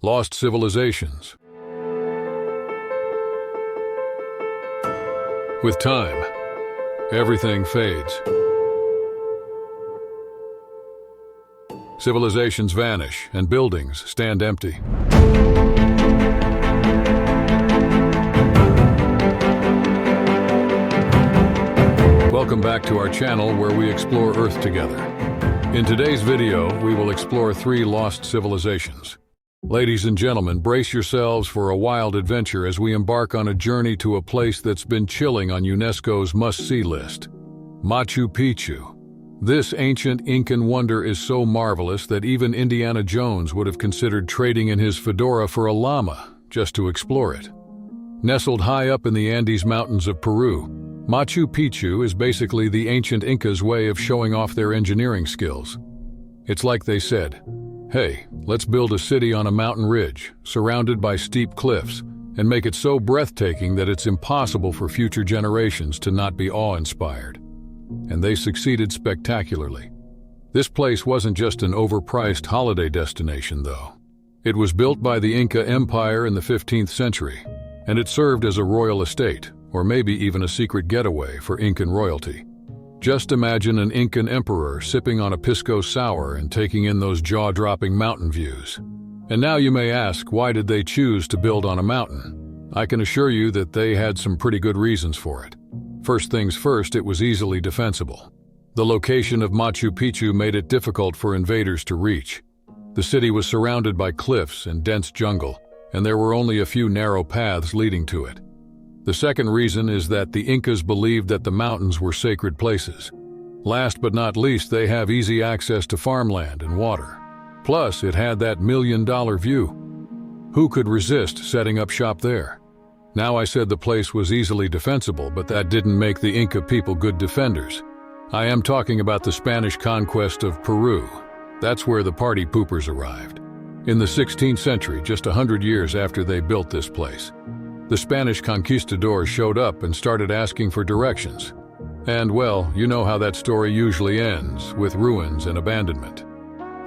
Lost civilizations. With time, everything fades. Civilizations vanish and buildings stand empty. Welcome back to our channel where we explore Earth together. In today's video, we will explore 3 lost civilizations. Ladies and gentlemen, brace yourselves for a wild adventure as we embark on a journey to a place that's been chilling on UNESCO's must-see list. Machu Picchu. This ancient Incan wonder is so marvelous that even Indiana Jones would have considered trading in his fedora for a llama just to explore it. Nestled high up in the Andes Mountains of Peru, Machu Picchu is basically the ancient Incas' way of showing off their engineering skills. It's like they said, "Hey, let's build a city on a mountain ridge, surrounded by steep cliffs, and make it so breathtaking that it's impossible for future generations to not be awe-inspired." And they succeeded spectacularly. This place wasn't just an overpriced holiday destination, though. It was built by the Inca Empire in the 15th century, and it served as a royal estate, or maybe even a secret getaway for Incan royalty. Just imagine an Incan emperor sipping on a pisco sour and taking in those jaw-dropping mountain views. And now you may ask, why did they choose to build on a mountain? I can assure you that they had some pretty good reasons for it. First things first, it was easily defensible. The location of Machu Picchu made it difficult for invaders to reach. The city was surrounded by cliffs and dense jungle, and there were only a few narrow paths leading to it. The second reason is that the Incas believed that the mountains were sacred places. Last but not least, they have easy access to farmland and water. Plus, it had that million-dollar view. Who could resist setting up shop there? Now, I said the place was easily defensible, but that didn't make the Inca people good defenders. I am talking about the Spanish conquest of Peru. That's where the party poopers arrived. In the 16th century, just 100 years after they built this place, the Spanish conquistadors showed up and started asking for directions. And well, you know how that story usually ends, with ruins and abandonment.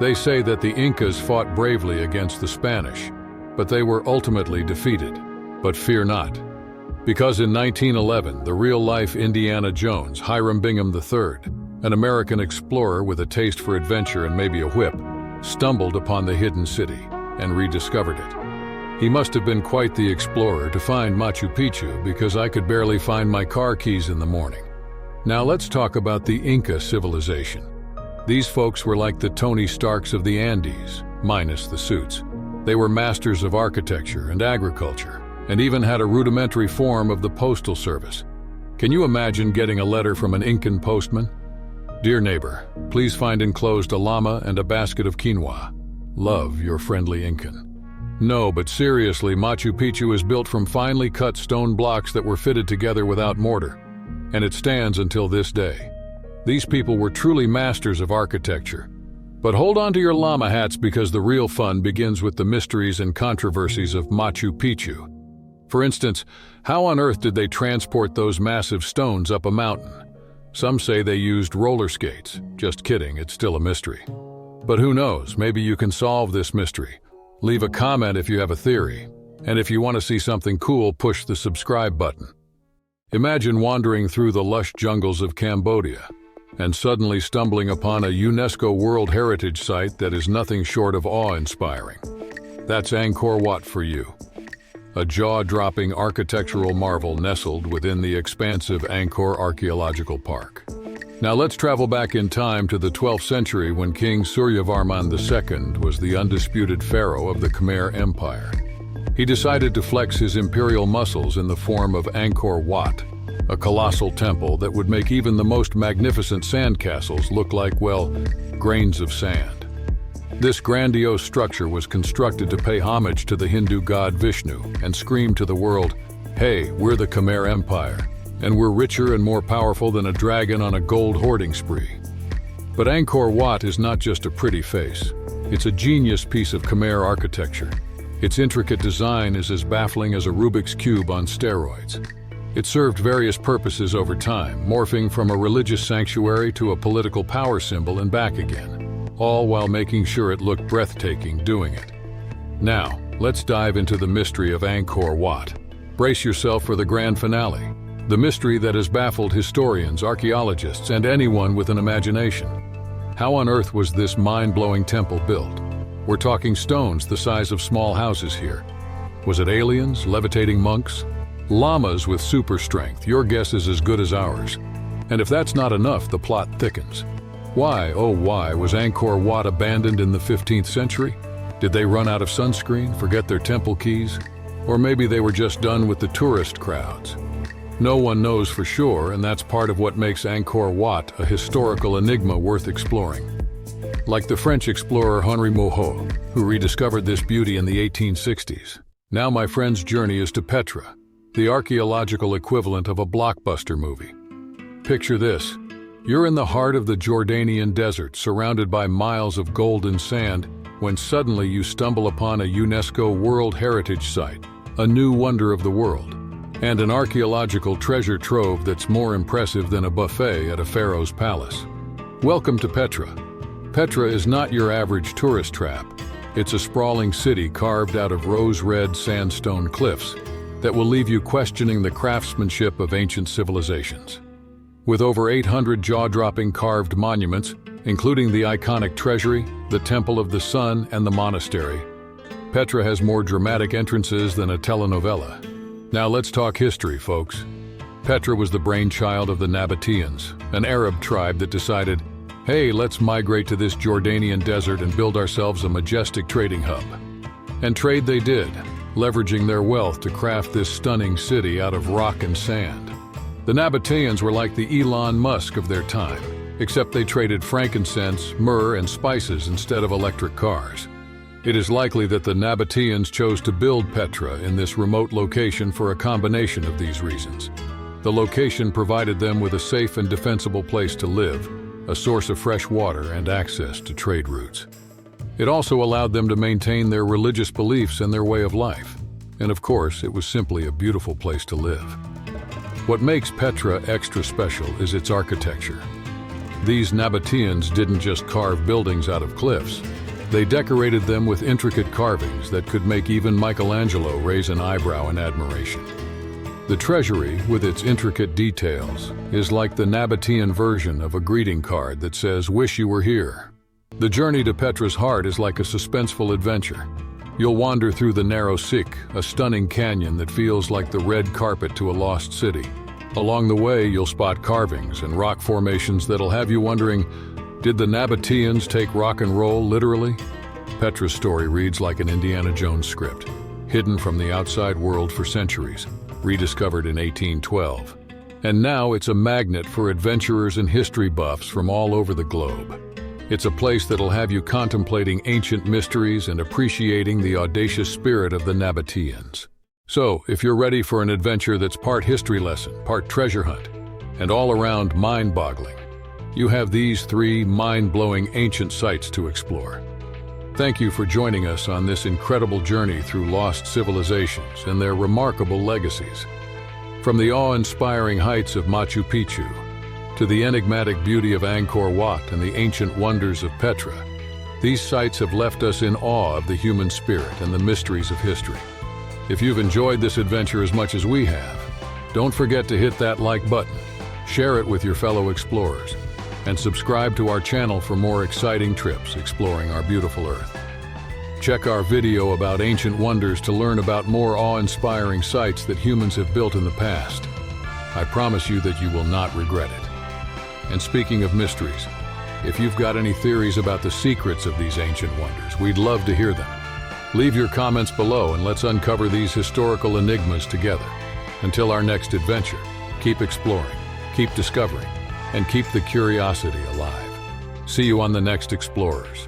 They say that the Incas fought bravely against the Spanish, but they were ultimately defeated. But fear not, because in 1911, the real-life Indiana Jones, Hiram Bingham III, an American explorer with a taste for adventure and maybe a whip, stumbled upon the hidden city and rediscovered it. He must have been quite the explorer to find Machu Picchu, because I could barely find my car keys in the morning. Now let's talk about the Inca civilization. These folks were like the Tony Starks of the Andes, minus the suits. They were masters of architecture and agriculture, and even had a rudimentary form of the postal service. Can you imagine getting a letter from an Incan postman? "Dear neighbor, please find enclosed a llama and a basket of quinoa. Love, your friendly Incan." No, but seriously, Machu Picchu is built from finely cut stone blocks that were fitted together without mortar, and it stands until this day. These people were truly masters of architecture. But hold on to your llama hats, because the real fun begins with the mysteries and controversies of Machu Picchu. For instance, how on earth did they transport those massive stones up a mountain? Some say they used roller skates. Just kidding, it's still a mystery. But who knows, maybe you can solve this mystery. Leave a comment if you have a theory. And if you want to see something cool, push the subscribe button. Imagine wandering through the lush jungles of Cambodia and suddenly stumbling upon a UNESCO World Heritage Site that is nothing short of awe-inspiring. That's Angkor Wat for you. A jaw-dropping architectural marvel nestled within the expansive Angkor Archaeological Park. Now let's travel back in time to the 12th century, when King Suryavarman II was the undisputed pharaoh of the Khmer Empire. He decided to flex his imperial muscles in the form of Angkor Wat, a colossal temple that would make even the most magnificent sandcastles look like, well, grains of sand. This grandiose structure was constructed to pay homage to the Hindu god Vishnu and scream to the world, "Hey, we're the Khmer Empire, and we're richer and more powerful than a dragon on a gold hoarding spree." But Angkor Wat is not just a pretty face. It's a genius piece of Khmer architecture. Its intricate design is as baffling as a Rubik's Cube on steroids. It served various purposes over time, morphing from a religious sanctuary to a political power symbol and back again, all while making sure it looked breathtaking doing it. Now, let's dive into the mystery of Angkor Wat. Brace yourself for the grand finale, the mystery that has baffled historians, archaeologists, and anyone with an imagination. How on earth was this mind-blowing temple built? We're talking stones the size of small houses here. Was it aliens, levitating monks? Llamas with super strength? Your guess is as good as ours. And if that's not enough, the plot thickens. Why, oh why, was Angkor Wat abandoned in the 15th century? Did they run out of sunscreen, forget their temple keys? Or maybe they were just done with the tourist crowds? No one knows for sure, and that's part of what makes Angkor Wat a historical enigma worth exploring. Like the French explorer Henri Moreau, who rediscovered this beauty in the 1860s. Now my friend's journey is to Petra, the archaeological equivalent of a blockbuster movie. Picture this. You're in the heart of the Jordanian desert, surrounded by miles of golden sand, when suddenly you stumble upon a UNESCO World Heritage Site, a new wonder of the world, and an archaeological treasure trove that's more impressive than a buffet at a pharaoh's palace. Welcome to Petra. Petra is not your average tourist trap. It's a sprawling city carved out of rose-red sandstone cliffs that will leave you questioning the craftsmanship of ancient civilizations. With over 800 jaw-dropping carved monuments, including the iconic treasury, the Temple of the Sun, and the monastery, Petra has more dramatic entrances than a telenovela. Now let's talk history, folks. Petra was the brainchild of the Nabateans, an Arab tribe that decided, hey, let's migrate to this Jordanian desert and build ourselves a majestic trading hub. And trade they did, leveraging their wealth to craft this stunning city out of rock and sand. The Nabateans were like the Elon Musk of their time, except they traded frankincense, myrrh, and spices instead of electric cars. It is likely that the Nabateans chose to build Petra in this remote location for a combination of these reasons. The location provided them with a safe and defensible place to live, a source of fresh water, and access to trade routes. It also allowed them to maintain their religious beliefs and their way of life. And of course, it was simply a beautiful place to live. What makes Petra extra special is its architecture. These Nabateans didn't just carve buildings out of cliffs. They decorated them with intricate carvings that could make even Michelangelo raise an eyebrow in admiration. The treasury, with its intricate details, is like the Nabatean version of a greeting card that says, "Wish you were here." The journey to Petra's heart is like a suspenseful adventure. You'll wander through the narrow Sikh, a stunning canyon that feels like the red carpet to a lost city. Along the way, you'll spot carvings and rock formations that'll have you wondering, did the Nabateans take rock and roll literally? Petra's story reads like an Indiana Jones script, hidden from the outside world for centuries, rediscovered in 1812. And now it's a magnet for adventurers and history buffs from all over the globe. It's a place that'll have you contemplating ancient mysteries and appreciating the audacious spirit of the Nabateans. So, if you're ready for an adventure that's part history lesson, part treasure hunt, and all around mind-boggling, you have these 3 mind-blowing ancient sites to explore. Thank you for joining us on this incredible journey through lost civilizations and their remarkable legacies. From the awe-inspiring heights of Machu Picchu to the enigmatic beauty of Angkor Wat and the ancient wonders of Petra, these sites have left us in awe of the human spirit and the mysteries of history. If you've enjoyed this adventure as much as we have, don't forget to hit that like button, share it with your fellow explorers, and subscribe to our channel for more exciting trips exploring our beautiful Earth. Check our video about ancient wonders to learn about more awe-inspiring sites that humans have built in the past. I promise you that you will not regret it. And speaking of mysteries, if you've got any theories about the secrets of these ancient wonders, we'd love to hear them. Leave your comments below and let's uncover these historical enigmas together. Until our next adventure, keep exploring, keep discovering, and keep the curiosity alive. See you on the next Explorers.